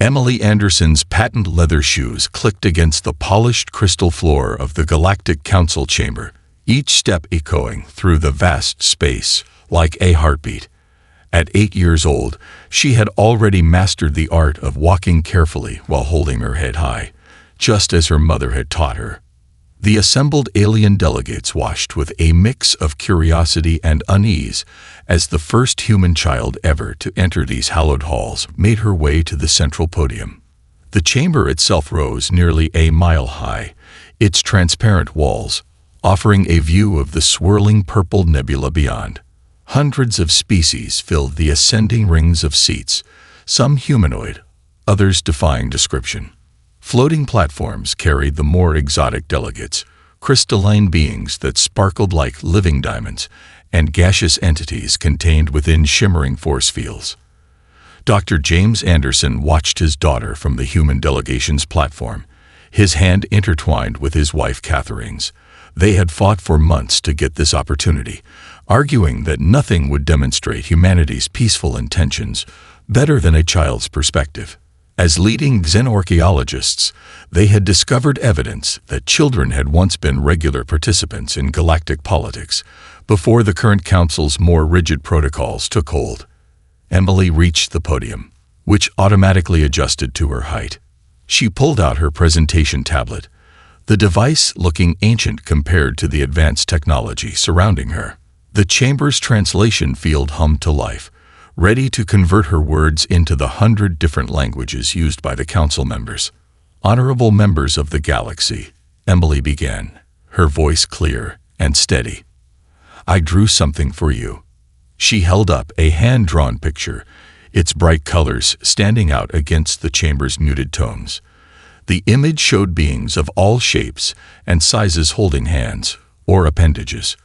Emily Anderson's patent leather shoes clicked against the polished crystal floor of the Galactic Council chamber, each step echoing through the vast space like a heartbeat. At 8 years old, she had already mastered the art of walking carefully while holding her head high, just as her mother had taught her. The assembled alien delegates watched with a mix of curiosity and unease as the first human child ever to enter these hallowed halls made her way to the central podium. The chamber itself rose nearly a mile high, its transparent walls offering a view of the swirling purple nebula beyond. Hundreds of species filled the ascending rings of seats, some humanoid, others defying description. Floating platforms carried the more exotic delegates, crystalline beings that sparkled like living diamonds, and gaseous entities contained within shimmering force fields. Dr. James Anderson watched his daughter from the human delegation's platform, his hand intertwined with his wife Catherine's. They had fought for months to get this opportunity, arguing that nothing would demonstrate humanity's peaceful intentions better than a child's perspective. As leading xenorchaeologists, they had discovered evidence that children had once been regular participants in galactic politics before the current council's more rigid protocols took hold. Emily reached the podium, which automatically adjusted to her height. She pulled out her presentation tablet, the device looking ancient compared to the advanced technology surrounding her. The chamber's translation field hummed to life, ready to convert her words into the 100 different languages used by the council members. "Honorable members of the galaxy," Emily began, her voice clear and steady. "I drew something for you." She held up a hand-drawn picture, its bright colors standing out against the chamber's muted tones. The image showed beings of all shapes and sizes holding hands, or appendages,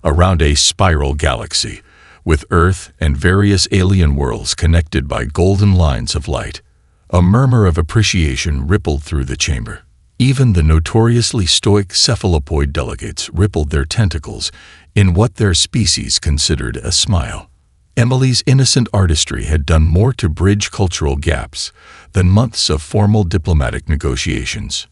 around a spiral galaxy, with Earth and various alien worlds connected by golden lines of light. A murmur of appreciation rippled through the chamber. Even the notoriously stoic cephalopoid delegates rippled their tentacles in what their species considered a smile. Emily's innocent artistry had done more to bridge cultural gaps than months of formal diplomatic negotiations.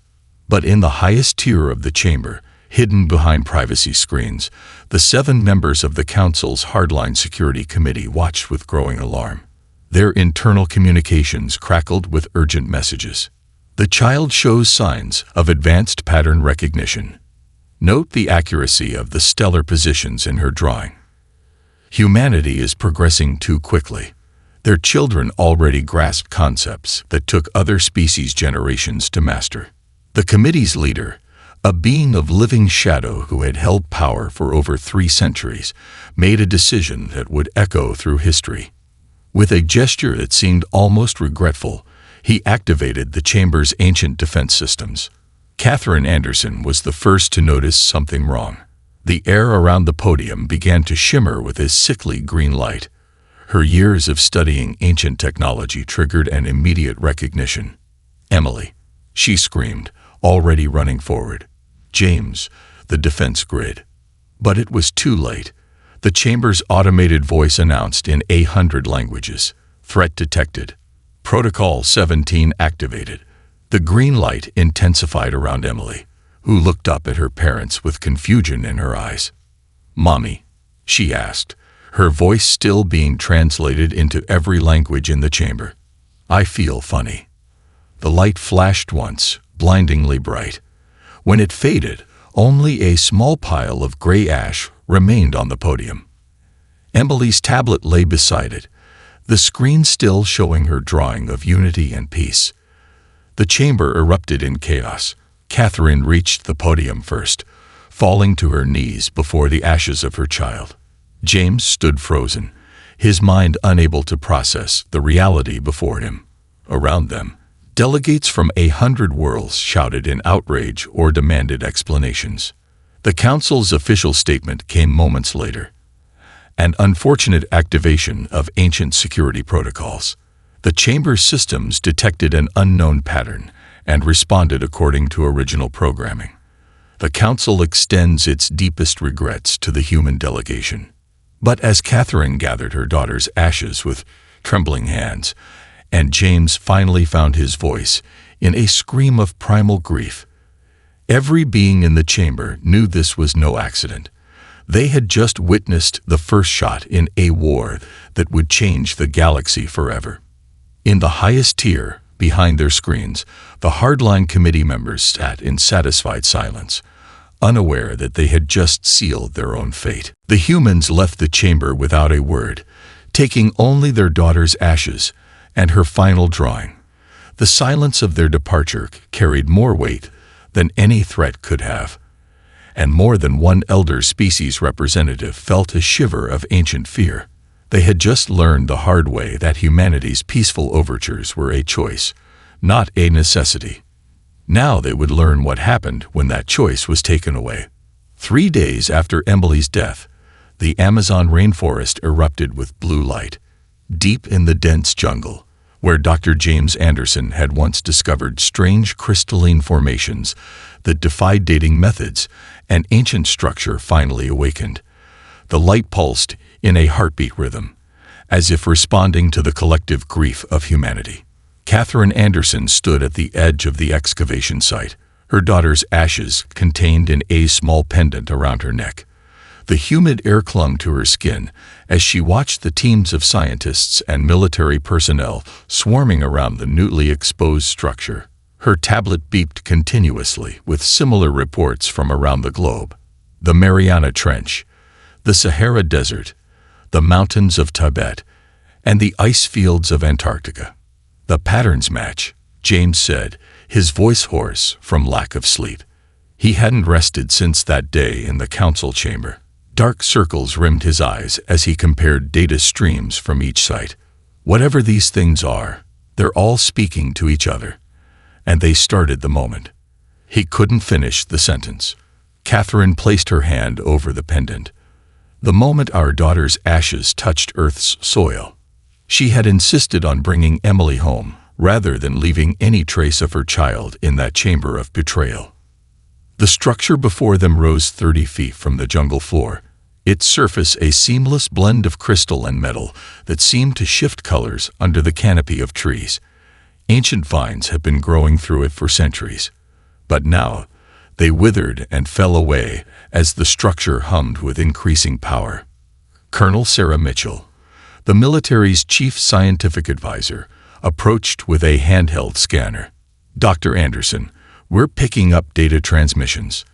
But in the highest tier of the chamber, hidden behind privacy screens, the 7 members of the Council's Hardline Security Committee watched with growing alarm. Their internal communications crackled with urgent messages. The child shows signs of advanced pattern recognition. Note the accuracy of the stellar positions in her drawing. Humanity is progressing too quickly. Their children already grasped concepts that took other species generations to master. The committee's leader, a being of living shadow who had held power for over 3 centuries, made a decision that would echo through history. With a gesture that seemed almost regretful, he activated the chamber's ancient defense systems. Catherine Anderson was the first to notice something wrong. The air around the podium began to shimmer with a sickly green light. Her years of studying ancient technology triggered an immediate recognition. "Emily," she screamed, already running forward. "James," the defense grid. But it was too late. The chamber's automated voice announced in 100 languages, "Threat detected. Protocol 17 activated." The green light intensified around Emily, who looked up at her parents with confusion in her eyes. "Mommy?" she asked, her voice still being translated into every language in the chamber. "I feel funny." The light flashed once, blindingly bright. When it faded, only a small pile of gray ash remained on the podium. Emily's tablet lay beside it, the screen still showing her drawing of unity and peace. The chamber erupted in chaos. Catherine reached the podium first, falling to her knees before the ashes of her child. James stood frozen, his mind unable to process the reality before him. Around them, delegates from 100 worlds shouted in outrage or demanded explanations. The Council's official statement came moments later. An unfortunate activation of ancient security protocols. The chamber's systems detected an unknown pattern and responded according to original programming. The Council extends its deepest regrets to the human delegation. But as Catherine gathered her daughter's ashes with trembling hands, And James finally found his voice in a scream of primal grief. Every being in the chamber knew this was no accident. They had just witnessed the first shot in a war that would change the galaxy forever. In the highest tier, behind their screens, the hardline committee members sat in satisfied silence, unaware that they had just sealed their own fate. The humans left the chamber without a word, taking only their daughter's ashes and her final drawing. The silence of their departure carried more weight than any threat could have, and more than one elder species representative felt a shiver of ancient fear. They had just learned the hard way that humanity's peaceful overtures were a choice, not a necessity. Now they would learn what happened when that choice was taken away. 3 days after Emily's death, the Amazon rainforest erupted with blue light. Deep in the dense jungle, where Dr. James Anderson had once discovered strange crystalline formations that defied dating methods, an ancient structure finally awakened. The light pulsed in a heartbeat rhythm, as if responding to the collective grief of humanity. Catherine Anderson stood at the edge of the excavation site, her daughter's ashes contained in a small pendant around her neck. The humid air clung to her skin as she watched the teams of scientists and military personnel swarming around the newly exposed structure. Her tablet beeped continuously with similar reports from around the globe. The Mariana Trench, the Sahara Desert, the mountains of Tibet, and the ice fields of Antarctica. The patterns match, James said, his voice hoarse from lack of sleep. He hadn't rested since that day in the council chamber. Dark circles rimmed his eyes as he compared data streams from each site. Whatever these things are, they're all speaking to each other. And they started the moment. He couldn't finish the sentence. Catherine placed her hand over the pendant. The moment our daughter's ashes touched Earth's soil. She had insisted on bringing Emily home, rather than leaving any trace of her child in that chamber of betrayal. The structure before them rose 30 feet from the jungle floor, its surface a seamless blend of crystal and metal that seemed to shift colors under the canopy of trees. Ancient vines had been growing through it for centuries, but now they withered and fell away as the structure hummed with increasing power. Colonel Sarah Mitchell, the military's chief scientific advisor, approached with a handheld scanner. Dr. Anderson, we're picking up data transmissions.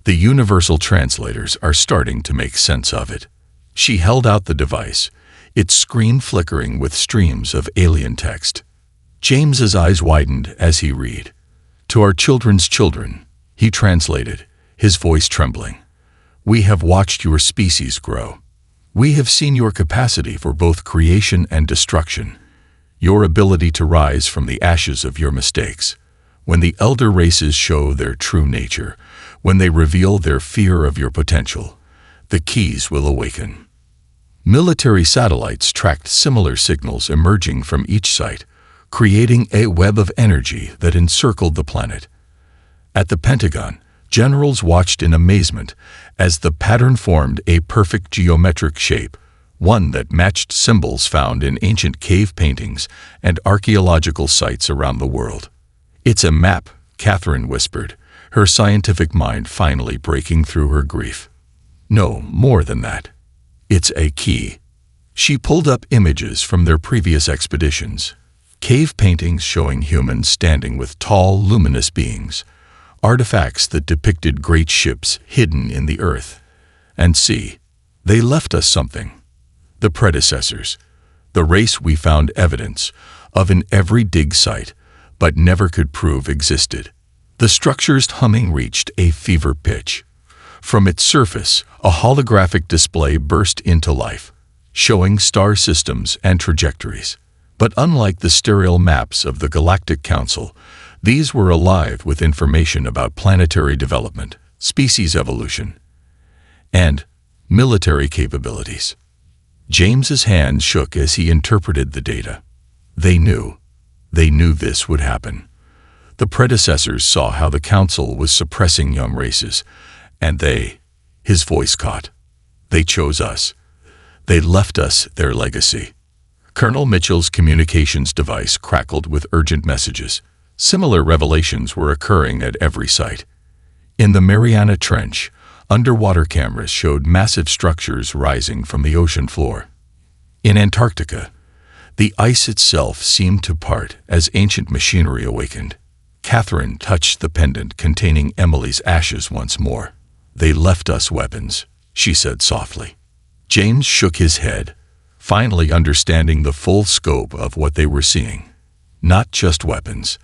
The universal translators are starting to make sense of it. She held out the device, its screen flickering with streams of alien text. James's eyes widened as he read. To our children's children, he translated, his voice trembling. We have watched your species grow. We have seen your capacity for both creation and destruction, your ability to rise from the ashes of your mistakes. When the elder races show their true nature, when they reveal their fear of your potential, the keys will awaken. Military satellites tracked similar signals emerging from each site, creating a web of energy that encircled the planet. At the Pentagon, generals watched in amazement as the pattern formed a perfect geometric shape, one that matched symbols found in ancient cave paintings and archaeological sites around the world. It's a map, Catherine whispered, her scientific mind finally breaking through her grief. No, more than that. It's a key. She pulled up images from their previous expeditions. Cave paintings showing humans standing with tall, luminous beings. Artifacts that depicted great ships hidden in the earth. And see, they left us something. The predecessors. The race we found evidence of in every dig site, but never could prove existed. The structure's humming reached a fever pitch. From its surface, a holographic display burst into life, showing star systems and trajectories. But unlike the sterile maps of the Galactic Council, these were alive with information about planetary development, species evolution, and military capabilities. James's hands shook as he interpreted the data. They knew this would happen. The predecessors saw how the Council was suppressing young races, and his voice caught. They chose us. They left us their legacy. Colonel Mitchell's communications device crackled with urgent messages. Similar revelations were occurring at every site. In the Mariana Trench, underwater cameras showed massive structures rising from the ocean floor. In Antarctica, the ice itself seemed to part as ancient machinery awakened. Catherine touched the pendant containing Emily's ashes once more. "They left us weapons," she said softly. James shook his head, finally understanding the full scope of what they were seeing. Not just weapons.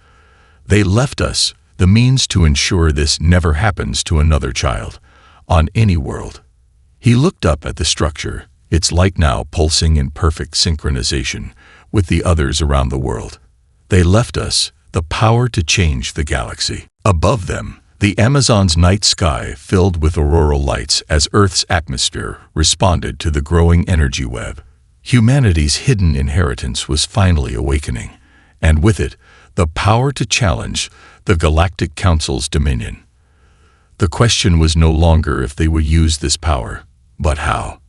They left us the means to ensure this never happens to another child, on any world. He looked up at the structure, its light now pulsing in perfect synchronization with the others around the world. They left us the power to change the galaxy. Above them, the Amazon's night sky filled with auroral lights as Earth's atmosphere responded to the growing energy web. Humanity's hidden inheritance was finally awakening, and with it, the power to challenge the Galactic Council's dominion. The question was no longer if they would use this power, but how.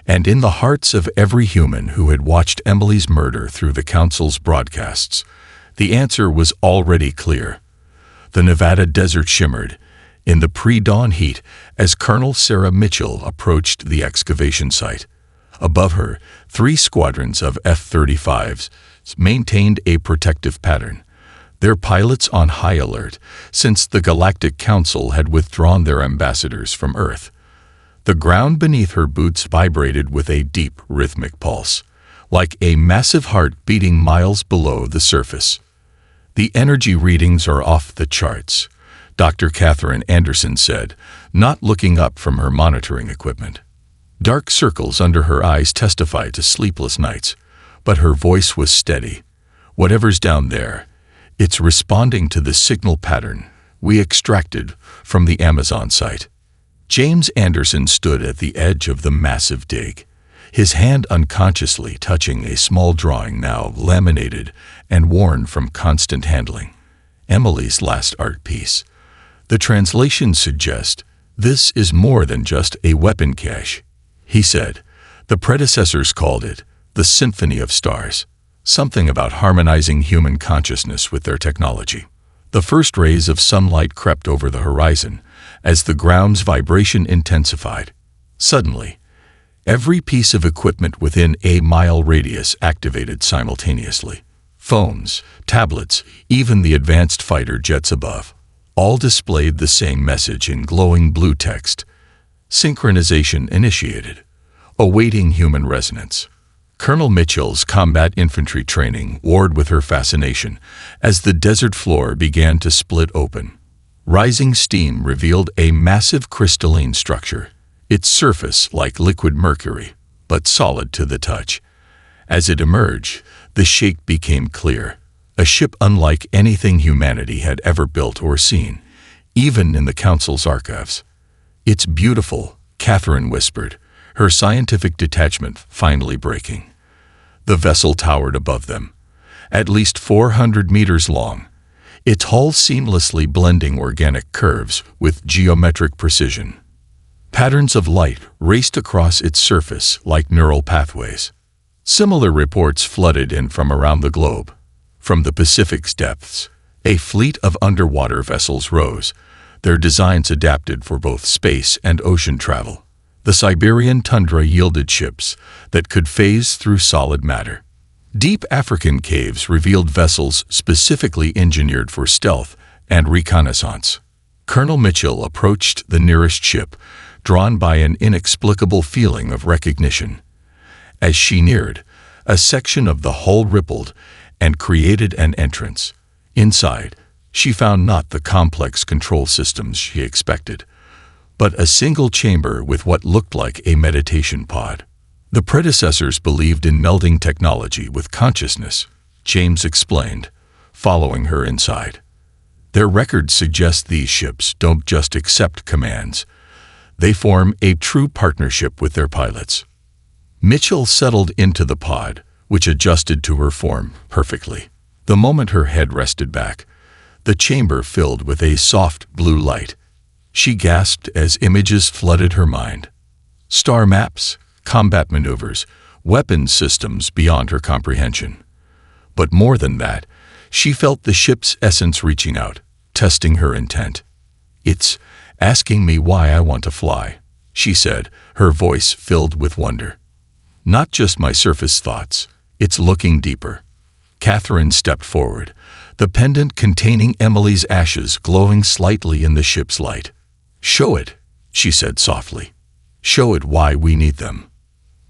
And in the hearts of every human who had watched Emily's murder through the Council's broadcasts, the answer was already clear. The Nevada desert shimmered in the pre-dawn heat as Colonel Sarah Mitchell approached the excavation site. Above her, 3 squadrons of F-35s maintained a protective pattern, their pilots on high alert since the Galactic Council had withdrawn their ambassadors from Earth. The ground beneath her boots vibrated with a deep, rhythmic pulse, like a massive heart beating miles below the surface. "The energy readings are off the charts," Dr. Catherine Anderson said, not looking up from her monitoring equipment. Dark circles under her eyes testified to sleepless nights, but her voice was steady. "Whatever's down there, it's responding to the signal pattern we extracted from the Amazon site." James Anderson stood at the edge of the massive dig, his hand unconsciously touching a small drawing now laminated and worn from constant handling. Emily's last art piece. The translations suggest this is more than just a weapon cache, he said. The predecessors called it the Symphony of Stars, something about harmonizing human consciousness with their technology. The first rays of sunlight crept over the horizon as the ground's vibration intensified. Suddenly, every piece of equipment within a mile radius activated simultaneously. Phones, tablets, even the advanced fighter jets above, all displayed the same message in glowing blue text. Synchronization initiated, awaiting human resonance. Colonel Mitchell's combat infantry training warred with her fascination as the desert floor began to split open. Rising steam revealed a massive crystalline structure, its surface like liquid mercury, but solid to the touch. As it emerged, the shape became clear, a ship unlike anything humanity had ever built or seen, even in the Council's archives. "It's beautiful," Catherine whispered, her scientific detachment finally breaking. The vessel towered above them, at least 400 meters long, its hull seamlessly blending organic curves with geometric precision. Patterns of light raced across its surface like neural pathways. Similar reports flooded in from around the globe. From the Pacific's depths, a fleet of underwater vessels rose, their designs adapted for both space and ocean travel. The Siberian tundra yielded ships that could phase through solid matter. Deep African caves revealed vessels specifically engineered for stealth and reconnaissance. Colonel Mitchell approached the nearest ship, drawn by an inexplicable feeling of recognition. As she neared, a section of the hull rippled and created an entrance. Inside, she found not the complex control systems she expected, but a single chamber with what looked like a meditation pod. The predecessors believed in melding technology with consciousness, James explained, following her inside. Their records suggest these ships don't just accept commands. They form a true partnership with their pilots. Mitchell settled into the pod, which adjusted to her form perfectly. The moment her head rested back, the chamber filled with a soft blue light. She gasped as images flooded her mind. Star maps, combat maneuvers, weapons systems beyond her comprehension. But more than that, she felt the ship's essence reaching out, testing her intent. "It's asking me why I want to fly," she said, her voice filled with wonder. "Not just my surface thoughts, it's looking deeper." Catherine stepped forward, the pendant containing Emily's ashes glowing slightly in the ship's light. "Show it," she said softly. "Show it why we need them."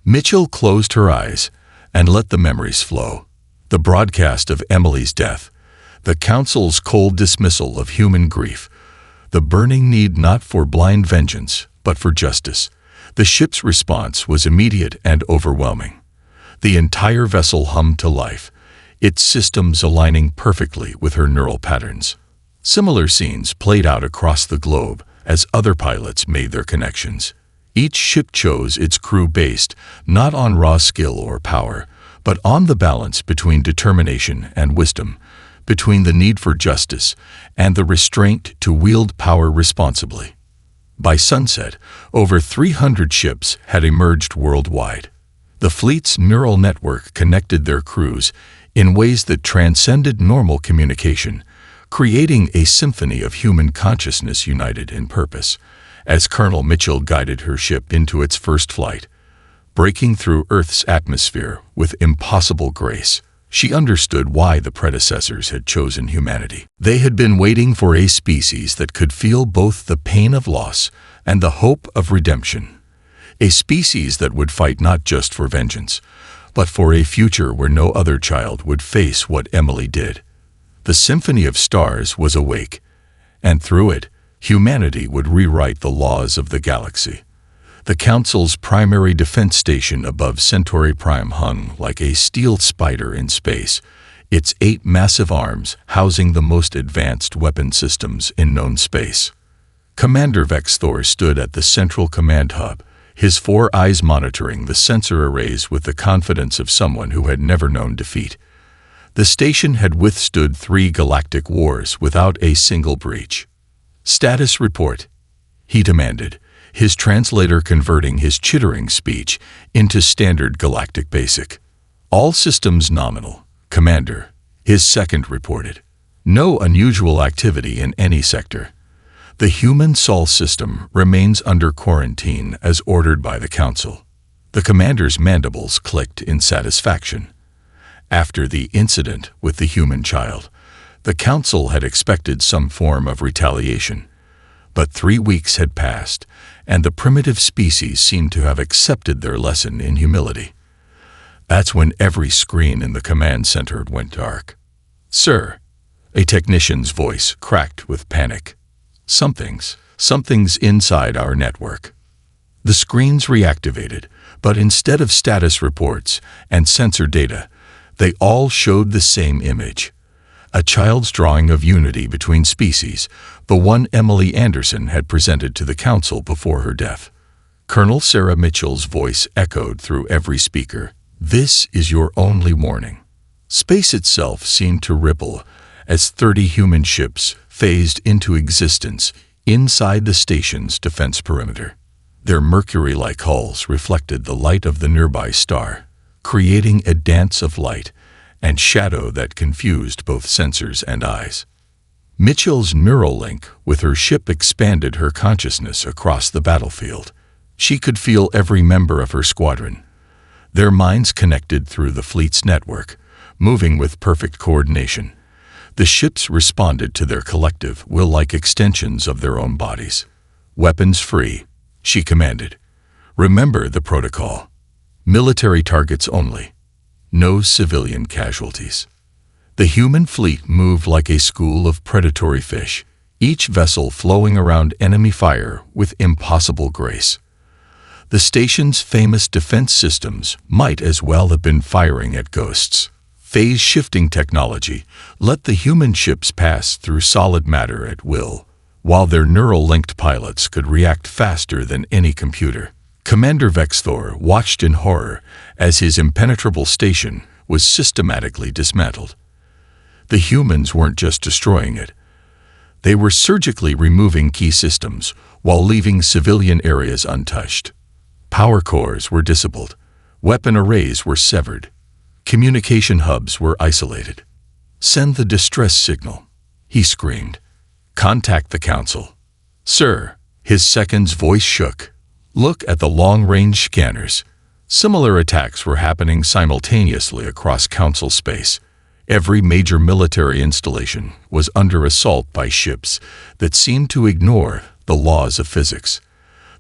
Mitchell closed her eyes and let the memories flow. The broadcast of Emily's death, the Council's cold dismissal of human grief, the burning need not for blind vengeance, but for justice. The ship's response was immediate and overwhelming. The entire vessel hummed to life, its systems aligning perfectly with her neural patterns. Similar scenes played out across the globe as other pilots made their connections. Each ship chose its crew based not on raw skill or power, but on the balance between determination and wisdom, between the need for justice and the restraint to wield power responsibly. By sunset, over 300 ships had emerged worldwide. The fleet's neural network connected their crews in ways that transcended normal communication, creating a symphony of human consciousness united in purpose. As Colonel Mitchell guided her ship into its first flight, breaking through Earth's atmosphere with impossible grace, she understood why the predecessors had chosen humanity. They had been waiting for a species that could feel both the pain of loss and the hope of redemption. A species that would fight not just for vengeance, but for a future where no other child would face what Emily did. The symphony of stars was awake, and through it, humanity would rewrite the laws of the galaxy. The Council's primary defense station above Centauri Prime hung like a steel spider in space, its 8 massive arms housing the most advanced weapon systems in known space. Commander Vexthor stood at the central command hub, his 4 eyes monitoring the sensor arrays with the confidence of someone who had never known defeat. The station had withstood 3 galactic wars without a single breach. "Status report," he demanded, his translator converting his chittering speech into standard galactic basic. "All systems nominal, Commander," his second reported. "No unusual activity in any sector. The human Sol system remains under quarantine as ordered by the Council." The commander's mandibles clicked in satisfaction. After the incident with the human child, the Council had expected some form of retaliation. But 3 weeks had passed, and the primitive species seemed to have accepted their lesson in humility. That's when every screen in the command center went dark. "Sir," a technician's voice cracked with panic. Something's inside our network." The screens reactivated, but instead of status reports and sensor data, they all showed the same image. A child's drawing of unity between species, the one Emily Anderson had presented to the Council before her death. Colonel Sarah Mitchell's voice echoed through every speaker. "This is your only warning." Space itself seemed to ripple as 30 human ships phased into existence inside the station's defense perimeter. Their mercury-like hulls reflected the light of the nearby star, creating a dance of light and shadow that confused both sensors and eyes. Mitchell's neural link with her ship expanded her consciousness across the battlefield. She could feel every member of her squadron, their minds connected through the fleet's network, moving with perfect coordination. The ships responded to their collective will like extensions of their own bodies. "Weapons free," she commanded. "Remember the protocol. Military targets only. No civilian casualties." The human fleet moved like a school of predatory fish, each vessel flowing around enemy fire with impossible grace. The station's famous defense systems might as well have been firing at ghosts. Phase-shifting technology let the human ships pass through solid matter at will, while their neural-linked pilots could react faster than any computer. Commander Vexthor watched in horror as his impenetrable station was systematically dismantled. The humans weren't just destroying it. They were surgically removing key systems while leaving civilian areas untouched. Power cores were disabled, Weapon arrays were severed. Communication hubs were isolated. "Send the distress signal," he screamed. "Contact the Council." "Sir," his second's voice shook. "Look at the long-range scanners." Similar attacks were happening simultaneously across Council space. Every major military installation was under assault by ships that seemed to ignore the laws of physics.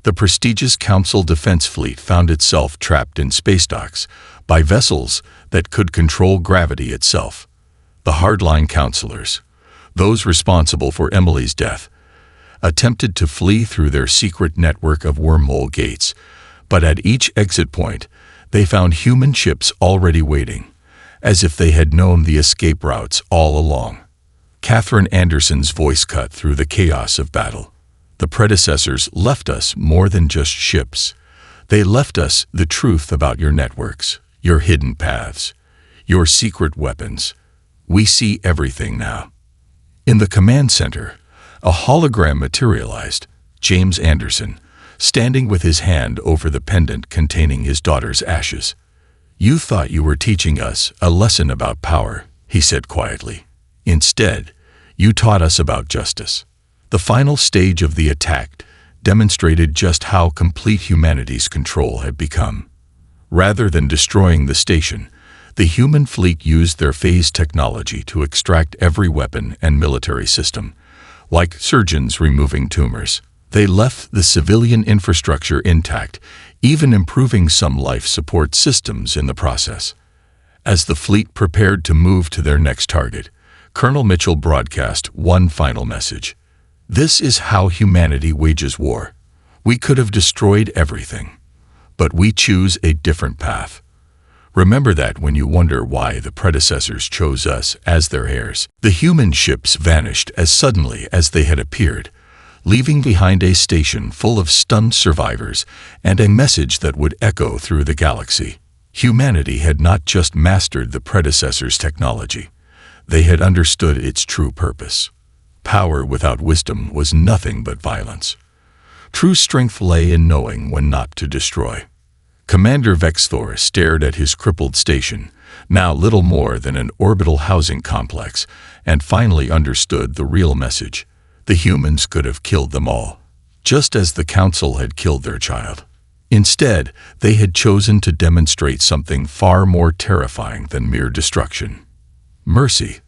The prestigious Council Defense Fleet found itself trapped in space docks by vessels that could control gravity itself. The hardline counselors, those responsible for Emily's death, attempted to flee through their secret network of wormhole gates, but at each exit point, they found human ships already waiting, as if they had known the escape routes all along. Catherine Anderson's voice cut through the chaos of battle. "The predecessors left us more than just ships. They left us the truth about your networks, your hidden paths, your secret weapons. We see everything now." In the command center, a hologram materialized. James Anderson, standing with his hand over the pendant containing his daughter's ashes. "You thought you were teaching us a lesson about power," he said quietly. "Instead, you taught us about justice." The final stage of the attack demonstrated just how complete humanity's control had become. Rather than destroying the station, the human fleet used their phase technology to extract every weapon and military system. Like surgeons removing tumors, they left the civilian infrastructure intact, even improving some life support systems in the process. As the fleet prepared to move to their next target, Colonel Mitchell broadcast one final message. "This is how humanity wages war. We could have destroyed everything, but we choose a different path. Remember that when you wonder why the predecessors chose us as their heirs." The human ships vanished as suddenly as they had appeared, leaving behind a station full of stunned survivors and a message that would echo through the galaxy. Humanity had not just mastered the predecessors' technology. They had understood its true purpose. Power without wisdom was nothing but violence. True strength lay in knowing when not to destroy. Commander Vexthor stared at his crippled station, now little more than an orbital housing complex, and finally understood the real message. The humans could have killed them all, just as the Council had killed their child. Instead, they had chosen to demonstrate something far more terrifying than mere destruction. Mercy.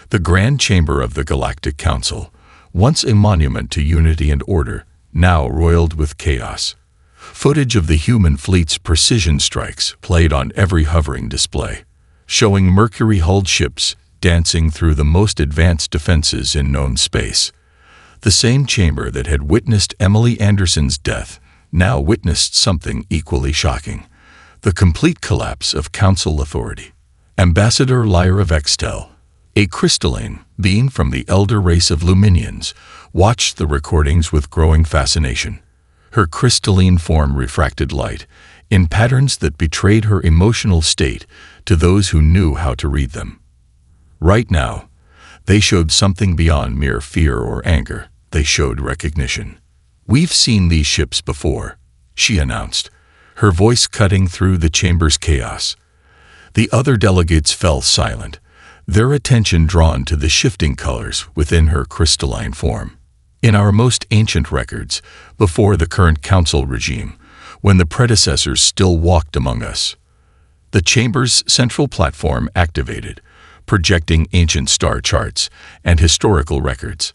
The Grand Chamber of the Galactic Council, once a monument to unity and order, now roiled with chaos. Footage of the human fleet's precision strikes played on every hovering display, showing Mercury-hulled ships dancing through the most advanced defenses in known space. The same chamber that had witnessed Emily Anderson's death now witnessed something equally shocking: the complete collapse of Council authority. Ambassador Lyra Vextel, a crystalline being from the elder race of Luminians, watched the recordings with growing fascination. Her crystalline form refracted light in patterns that betrayed her emotional state to those who knew how to read them. Right now, they showed something beyond mere fear or anger. They showed recognition. "We've seen these ships before," she announced, her voice cutting through the chamber's chaos. The other delegates fell silent, their attention drawn to the shifting colors within her crystalline form. "In our most ancient records, before the current council regime, when the predecessors still walked among us." The chamber's central platform activated, projecting ancient star charts and historical records.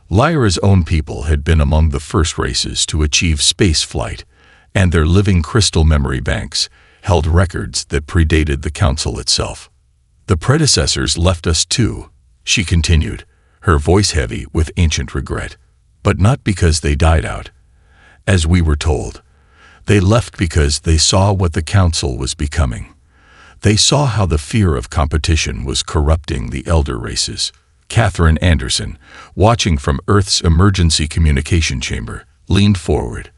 Lyra's own people had been among the first races to achieve space flight, and their living crystal memory banks held records that predated the council itself. "The predecessors left us too," she continued, her voice heavy with ancient regret. "But not because they died out, as we were told. They left because they saw what the council was becoming. They saw how the fear of competition was corrupting the elder races." Catherine Anderson, watching from Earth's emergency communication chamber, leaned forward.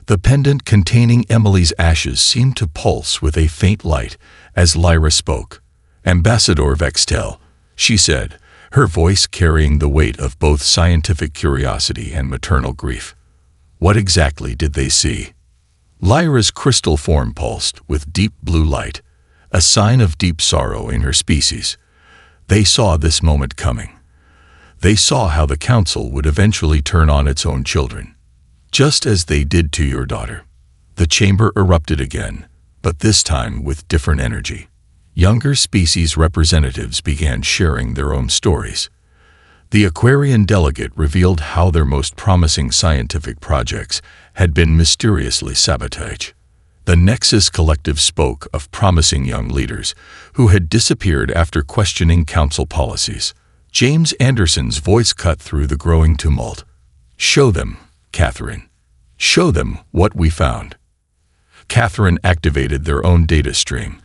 The pendant containing Emily's ashes seemed to pulse with a faint light as Lyra spoke. "Ambassador Vextel," she said, her voice carrying the weight of both scientific curiosity and maternal grief. "What exactly did they see?" Lyra's crystal form pulsed with deep blue light, a sign of deep sorrow in her species. They saw this moment coming. They saw how the council would eventually turn on its own children, just as they did to your daughter. The chamber erupted again, but this time with different energy. Younger species representatives began sharing their own stories. The Aquarian delegate revealed how their most promising scientific projects had been mysteriously sabotaged. The Nexus Collective spoke of promising young leaders who had disappeared after questioning council policies. James Anderson's voice cut through the growing tumult. "Show them, Catherine. Show them what we found." Catherine activated their own data stream,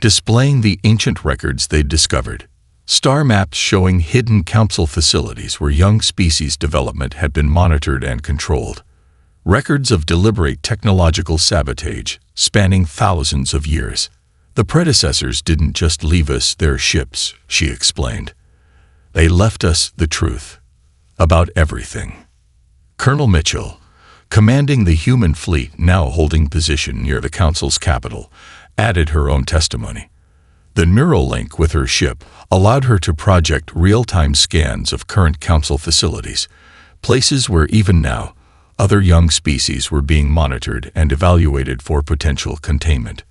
displaying the ancient records they'd discovered. Star maps showing hidden council facilities where young species development had been monitored and controlled. Records of deliberate technological sabotage spanning thousands of years. "The predecessors didn't just leave us their ships," she explained. "They left us the truth about everything." Colonel Mitchell, commanding the human fleet now holding position near the council's capital, added her own testimony. The neural link with her ship allowed her to project real-time scans of current council facilities, places where even now other young species were being monitored and evaluated for potential containment.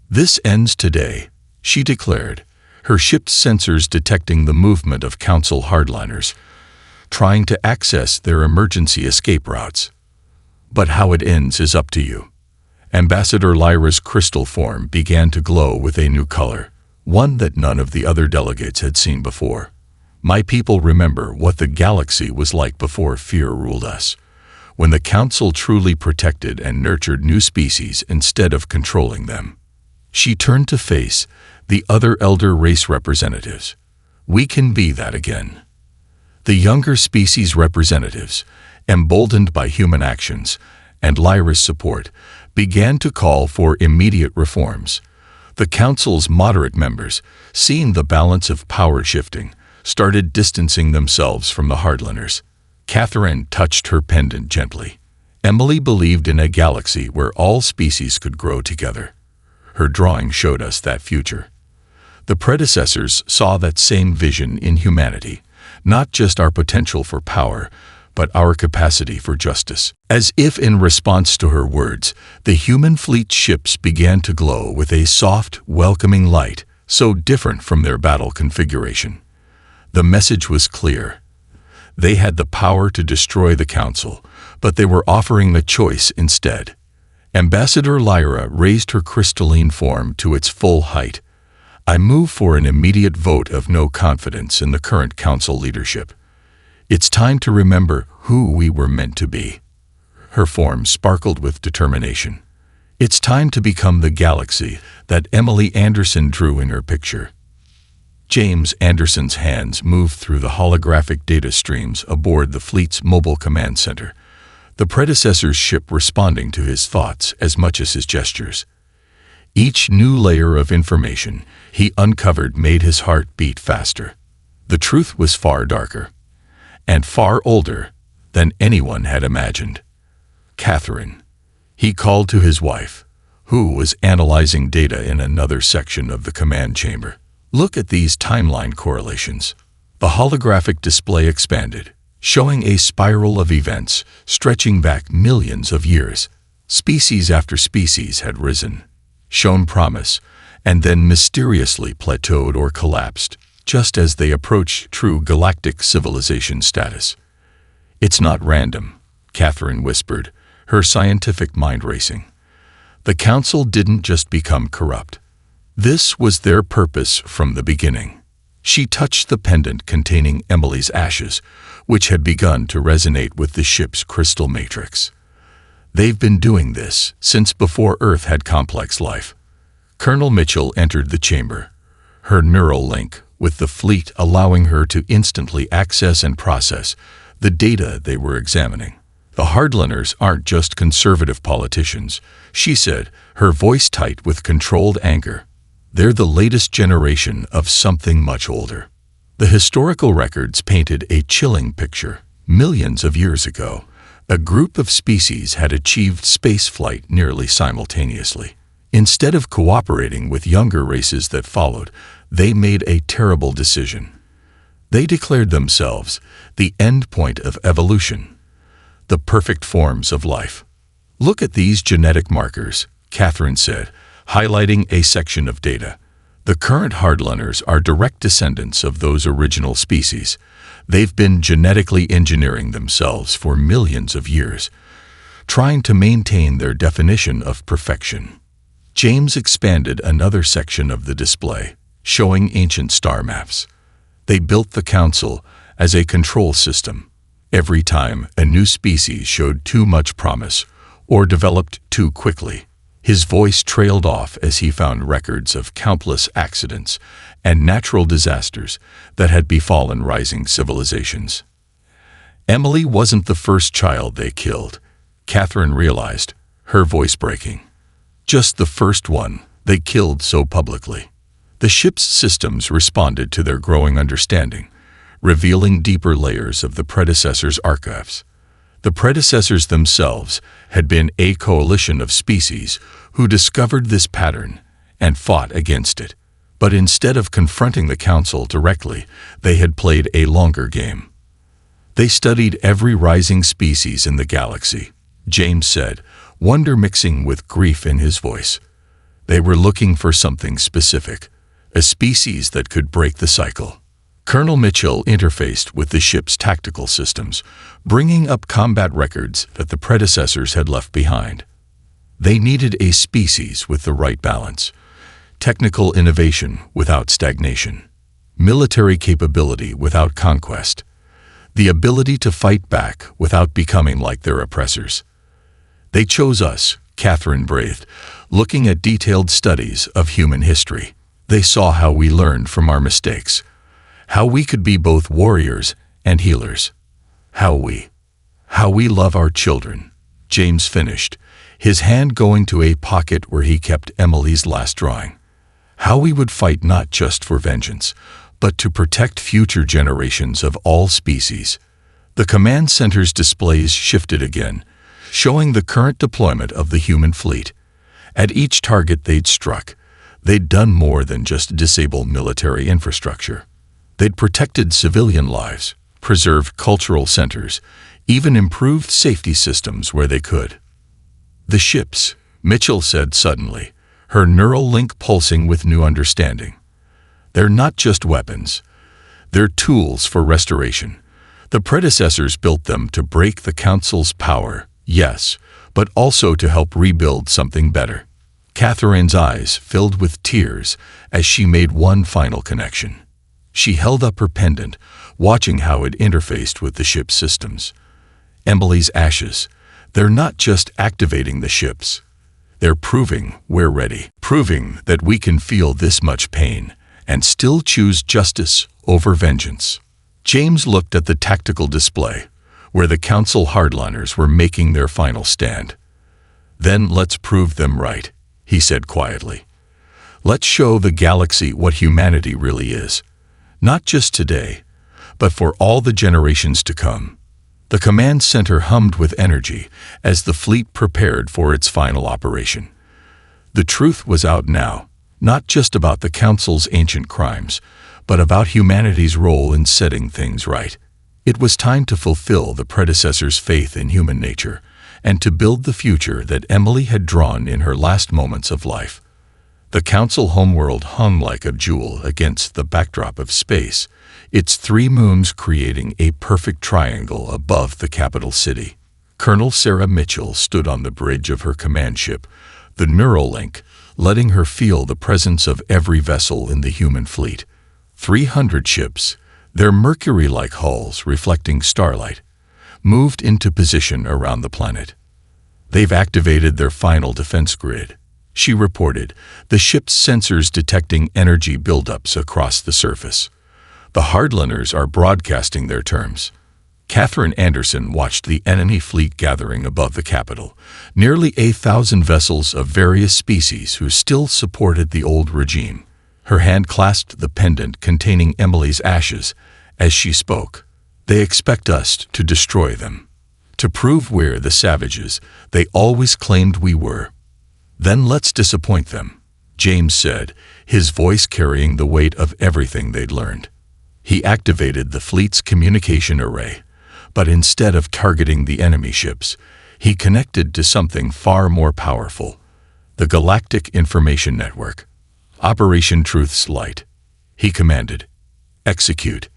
"This ends today," she declared, her ship's sensors detecting the movement of council hardliners, trying to access their emergency escape routes. "But how it ends is up to you." Ambassador Lyra's crystal form began to glow with a new color, one that none of the other delegates had seen before. "My people remember what the galaxy was like before fear ruled us, when the council truly protected and nurtured new species instead of controlling them." She turned to face the other elder race representatives. "We can be that again." The younger species representatives, emboldened by human actions and Lyra's support, began to call for immediate reforms. The council's moderate members, seeing the balance of power shifting, started distancing themselves from the hardliners. Catherine touched her pendant gently. Emily believed in a galaxy where all species could grow together. Her drawing showed us that future. The predecessors saw that same vision in humanity, not just our potential for power, but our capacity for justice. As if in response to her words, the human fleet ships began to glow with a soft, welcoming light, so different from their battle configuration. The message was clear. They had the power to destroy the council, but they were offering the choice instead. Ambassador Lyra raised her crystalline form to its full height. "I move for an immediate vote of no confidence in the current council leadership. It's time to remember who we were meant to be." Her form sparkled with determination. "It's time to become the galaxy that Emily Anderson drew in her picture." James Anderson's hands moved through the holographic data streams aboard the fleet's mobile command center, the predecessor's ship responding to his thoughts as much as his gestures. Each new layer of information he uncovered made his heart beat faster. The truth was far darker and far older than anyone had imagined. "Catherine," he called to his wife, who was analyzing data in another section of the command chamber. "Look at these timeline correlations." The holographic display expanded, showing a spiral of events stretching back millions of years. Species after species had risen, shown promise, and then mysteriously plateaued or collapsed, just as they approached true galactic civilization status. "It's not random," Catherine whispered, her scientific mind racing. "The council didn't just become corrupt. This was their purpose from the beginning." She touched the pendant containing Emily's ashes, which had begun to resonate with the ship's crystal matrix. "They've been doing this since before Earth had complex life." Colonel Mitchell entered the chamber, her neural link with the fleet allowing her to instantly access and process the data they were examining. "The hardliners aren't just conservative politicians," she said, her voice tight with controlled anger. "They're the latest generation of something much older." The historical records painted a chilling picture. Millions of years ago, A group of species had achieved spaceflight nearly simultaneously. Instead of cooperating with younger races that followed, they made a terrible decision. They declared themselves the end point of evolution, the perfect forms of life. "Look at these genetic markers," Catherine said, highlighting a section of data. "The current hardliners are direct descendants of those original species. They've been genetically engineering themselves for millions of years, trying to maintain their definition of perfection." James expanded another section of the display, showing ancient star maps. They built the Council as a control system. Every time a new species showed too much promise or developed too quickly, his voice trailed off as he found records of countless accidents and natural disasters that had befallen rising civilizations. Emily wasn't the first child they killed, Catherine realized, her voice breaking. Just the first one they killed so publicly. The ship's systems responded to their growing understanding, revealing deeper layers of the predecessors' archives. The predecessors themselves had been a coalition of species who discovered this pattern and fought against it. But instead of confronting the Council directly, they had played a longer game. They studied every rising species in the galaxy, James said, wonder mixing with grief in his voice. They were looking for something specific, a species that could break the cycle. Colonel Mitchell interfaced with the ship's tactical systems, bringing up combat records that the predecessors had left behind. They needed a species with the right balance, technical innovation without stagnation, military capability without conquest, the ability to fight back without becoming like their oppressors. They chose us, Catherine breathed, looking at detailed studies of human history. They saw how we learned from our mistakes, how we could be both warriors and healers, how we love our children. James finished, his hand going to a pocket where he kept Emily's last drawing. How we would fight not just for vengeance, but to protect future generations of all species. The command center's displays shifted again, showing the current deployment of the human fleet. At each target they'd struck, they'd done more than just disable military infrastructure. They'd protected civilian lives, preserved cultural centers, even improved safety systems where they could. "The ships," Mitchell said suddenly, her neural link pulsing with new understanding. "They're not just weapons. They're tools for restoration. The predecessors built them to break the Council's power, yes, but also to help rebuild something better." Catherine's eyes filled with tears as she made one final connection. She held up her pendant, watching how it interfaced with the ship's systems. Emily's ashes, they're not just activating the ships. They're proving we're ready, proving that we can feel this much pain and still choose justice over vengeance. James looked at the tactical display, where the Council hardliners were making their final stand. "Then let's prove them right," he said quietly. "Let's show the galaxy what humanity really is. Not just today, but for all the generations to come." The command center hummed with energy as the fleet prepared for its final operation. The truth was out now, not just about the Council's ancient crimes, but about humanity's role in setting things right. It was time to fulfill the predecessors' faith in human nature and to build the future that Emily had drawn in her last moments of life. The Council homeworld hung like a jewel against the backdrop of space, its 3 moons creating a perfect triangle above the capital city. Colonel Sarah Mitchell stood on the bridge of her command ship, the neural link, letting her feel the presence of every vessel in the human fleet. 300 ships, their mercury-like hulls reflecting starlight, moved into position around the planet. "They've activated their final defense grid," she reported, the ship's sensors detecting energy buildups across the surface. "The hardliners are broadcasting their terms." Catherine Anderson watched the enemy fleet gathering above the capital, nearly 1,000 vessels of various species who still supported the old regime. Her hand clasped the pendant containing Emily's ashes as she spoke. "They expect us to destroy them, To prove we're the savages they always claimed we were. Then let's disappoint them, James said, his voice carrying the weight of everything they'd learned. He activated the fleet's communication array, but instead of targeting the enemy ships, he connected to something far more powerful, the Galactic Information Network. Operation Truth's Light. He commanded. Execute.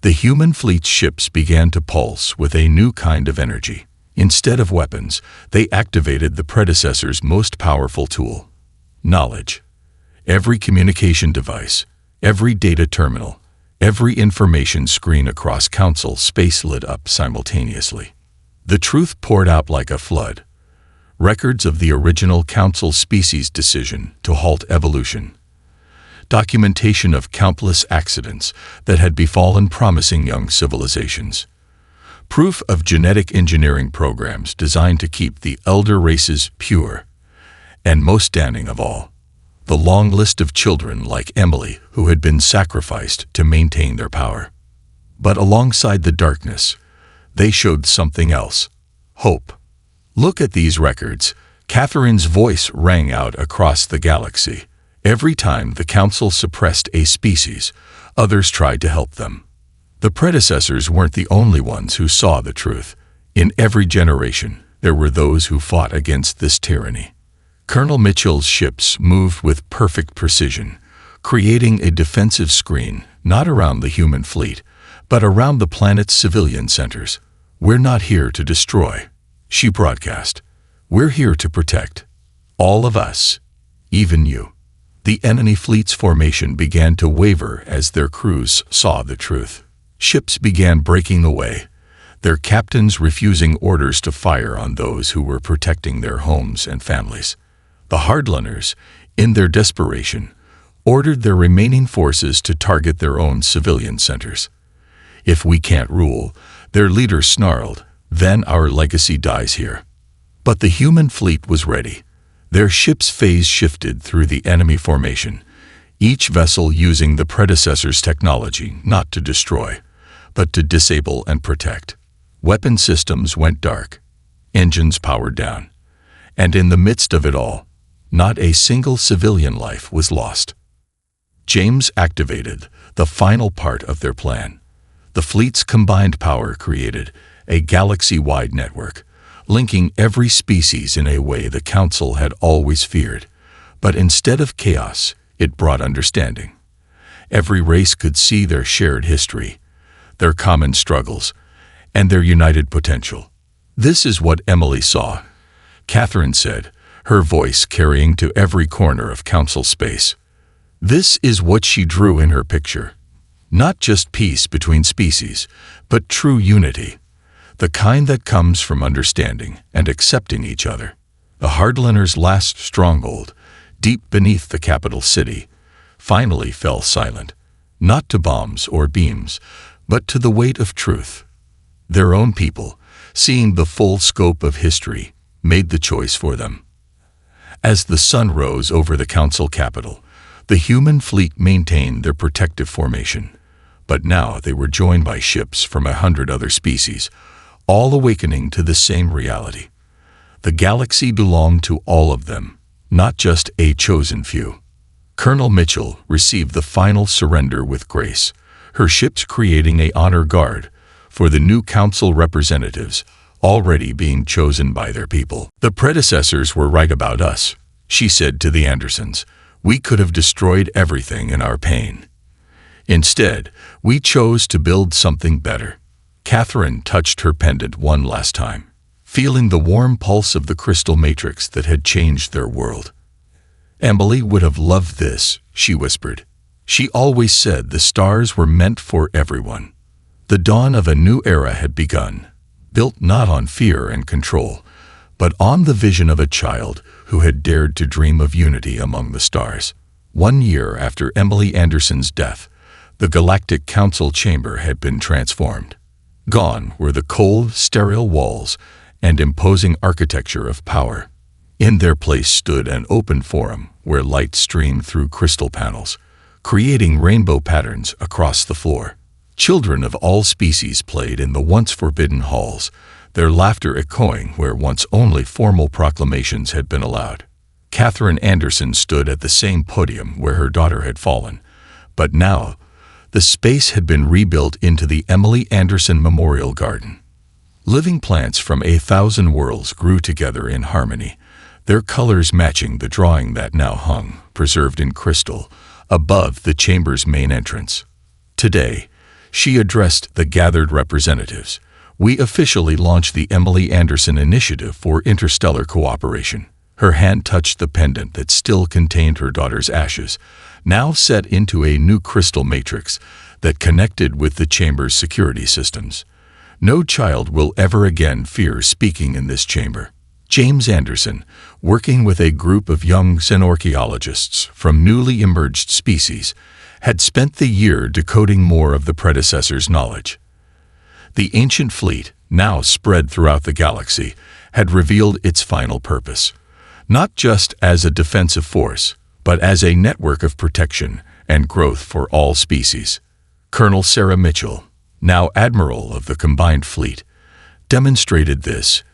The human fleet's ships began to pulse with a new kind of energy. Instead of weapons, they activated the predecessor's most powerful tool, knowledge. Every communication device, every data terminal, every information screen across Council space lit up simultaneously. The truth poured out like a flood. Records of the original Council species decision to halt evolution. Documentation of countless accidents that had befallen promising young civilizations. Proof of genetic engineering programs designed to keep the elder races pure. And most damning of all, the long list of children like Emily who had been sacrificed to maintain their power. But alongside the darkness, they showed something else. Hope. Look at these records. Catherine's voice rang out across the galaxy. Every time the Council suppressed a species, others tried to help them. The predecessors weren't the only ones who saw the truth. In every generation, there were those who fought against this tyranny. Colonel Mitchell's ships moved with perfect precision, creating a defensive screen not around the human fleet, but around the planet's civilian centers. We're not here to destroy, she broadcast. We're here to protect. All of us, even you. The enemy fleet's formation began to waver as their crews saw the truth. Ships began breaking away, their captains refusing orders to fire on those who were protecting their homes and families. The hardliners, in their desperation, ordered their remaining forces to target their own civilian centers. If we can't rule, their leader snarled, then our legacy dies here. But the human fleet was ready. Their ship's phase shifted through the enemy formation, each vessel using the predecessor's technology not to destroy, but to disable and protect. Weapon systems went dark, engines powered down, and in the midst of it all, not a single civilian life was lost. James activated the final part of their plan. The fleet's combined power created a galaxy-wide network, linking every species in a way the Council had always feared. But instead of chaos, it brought understanding. Every race could see their shared history, their common struggles, and their united potential. This is what Emily saw, Catherine said, her voice carrying to every corner of Council space. This is what she drew in her picture. Not just peace between species, but true unity. The kind that comes from understanding and accepting each other. The hardliners' last stronghold, deep beneath the capital city, finally fell silent, not to bombs or beams, but to the weight of truth. Their own people, seeing the full scope of history, made the choice for them. As the sun rose over the Council capital, the human fleet maintained their protective formation. But now they were joined by ships from 100 other species, all awakening to the same reality. The galaxy belonged to all of them, not just a chosen few. Colonel Mitchell received the final surrender with grace, her ships creating an honor guard for the new Council representatives, already being chosen by their people. The predecessors were right about us, she said to the Andersons. We could have destroyed everything in our pain. Instead, we chose to build something better. Catherine touched her pendant one last time, feeling the warm pulse of the crystal matrix that had changed their world. Emily would have loved this, she whispered. She always said the stars were meant for everyone. The dawn of a new era had begun, built not on fear and control, but on the vision of a child who had dared to dream of unity among the stars. 1 year after Emily Anderson's death, the Galactic Council chamber had been transformed. Gone were the cold, sterile walls and imposing architecture of power. In their place stood an open forum where light streamed through crystal panels, creating rainbow patterns across the floor. Children of all species played in the once forbidden halls, their laughter echoing where once only formal proclamations had been allowed. Catherine Anderson stood at the same podium where her daughter had fallen, but now the space had been rebuilt into the Emily Anderson Memorial Garden. Living plants from 1,000 worlds grew together in harmony, their colors matching the drawing that now hung, preserved in crystal, above the chamber's main entrance. Today, she addressed the gathered representatives. We officially launched the Emily Anderson Initiative for Interstellar Cooperation. Her hand touched the pendant that still contained her daughter's ashes, now set into a new crystal matrix that connected with the chamber's security systems. No child will ever again fear speaking in this chamber. James Anderson, working with a group of young xenorchaeologists from newly emerged species, had spent the year decoding more of the predecessor's knowledge. The ancient fleet, now spread throughout the galaxy, had revealed its final purpose, not just as a defensive force, but as a network of protection and growth for all species. Colonel Sarah Mitchell, now Admiral of the Combined Fleet, demonstrated this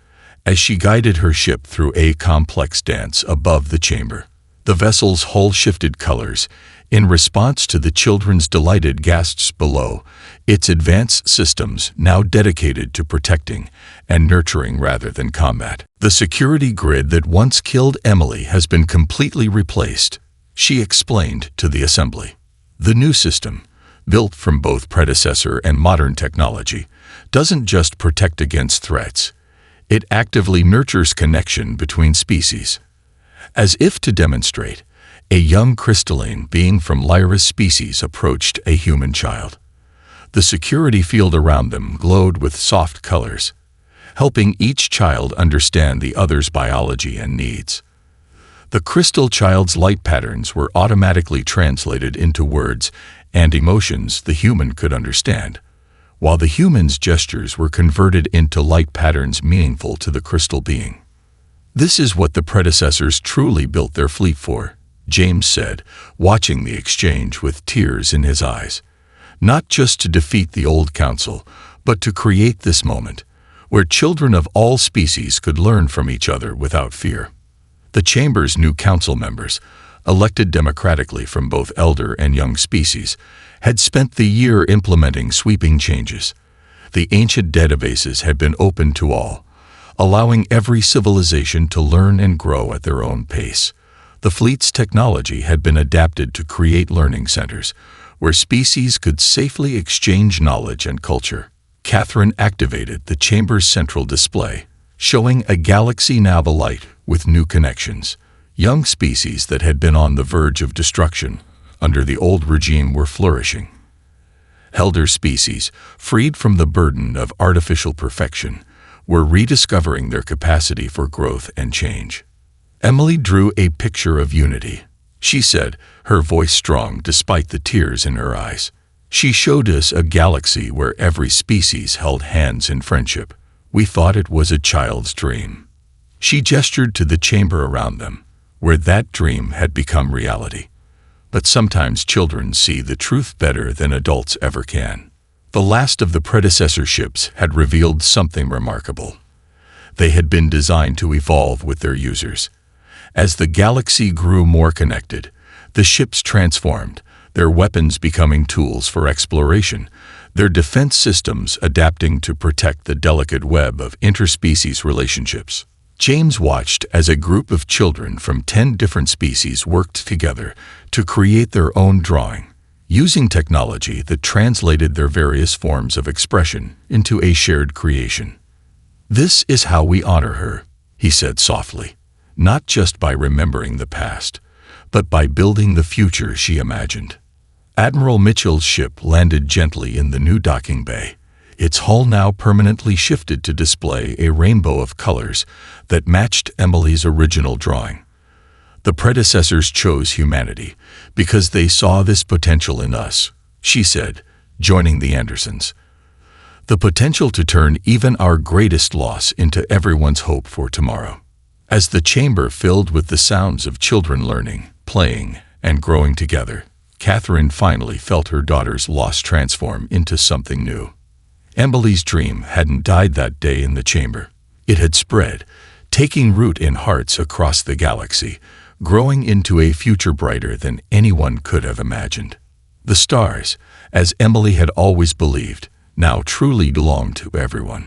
as she guided her ship through a complex dance above the chamber. The vessel's hull shifted colors in response to the children's delighted gasps below, its advanced systems now dedicated to protecting and nurturing rather than combat. The security grid that once killed Emily has been completely replaced, she explained to the assembly. The new system, built from both predecessor and modern technology, doesn't just protect against threats. It actively nurtures connection between species. As if to demonstrate, a young crystalline being from Lyra's species approached a human child. The security field around them glowed with soft colors, helping each child understand the other's biology and needs. The crystal child's light patterns were automatically translated into words and emotions the human could understand, while the human's gestures were converted into light patterns meaningful to the crystal being. This is what the predecessors truly built their fleet for, James said, watching the exchange with tears in his eyes. Not just to defeat the old council, but to create this moment, where children of all species could learn from each other without fear. The chamber's new council members, elected democratically from both elder and young species, had spent the year implementing sweeping changes. The ancient databases had been open to all, allowing every civilization to learn and grow at their own pace. The fleet's technology had been adapted to create learning centers, where species could safely exchange knowledge and culture. Catherine activated the chamber's central display, showing a galaxy now alight with new connections. Young species that had been on the verge of destruction under the old regime were flourishing. Elder species, freed from the burden of artificial perfection, were rediscovering their capacity for growth and change. Emily drew a picture of unity. She said, her voice strong despite the tears in her eyes. She showed us a galaxy where every species held hands in friendship. We thought it was a child's dream. She gestured to the chamber around them, where that dream had become reality. But sometimes children see the truth better than adults ever can. The last of the predecessor ships had revealed something remarkable. They had been designed to evolve with their users. As the galaxy grew more connected, the ships transformed, their weapons becoming tools for exploration, their defense systems adapting to protect the delicate web of interspecies relationships. James watched as a group of children from 10 different species worked together to create their own drawing, using technology that translated their various forms of expression into a shared creation. "This is how we honor her," he said softly, "not just by remembering the past, but by building the future she imagined." Admiral Mitchell's ship landed gently in the new docking bay, its hull now permanently shifted to display a rainbow of colors that matched Emily's original drawing. The predecessors chose humanity because they saw this potential in us, she said, joining the Andersons. The potential to turn even our greatest loss into everyone's hope for tomorrow. As the chamber filled with the sounds of children learning, playing, and growing together, Catherine finally felt her daughter's loss transform into something new. Emily's dream hadn't died that day in the chamber. It had spread, taking root in hearts across the galaxy, growing into a future brighter than anyone could have imagined. The stars, as Emily had always believed, now truly belonged to everyone.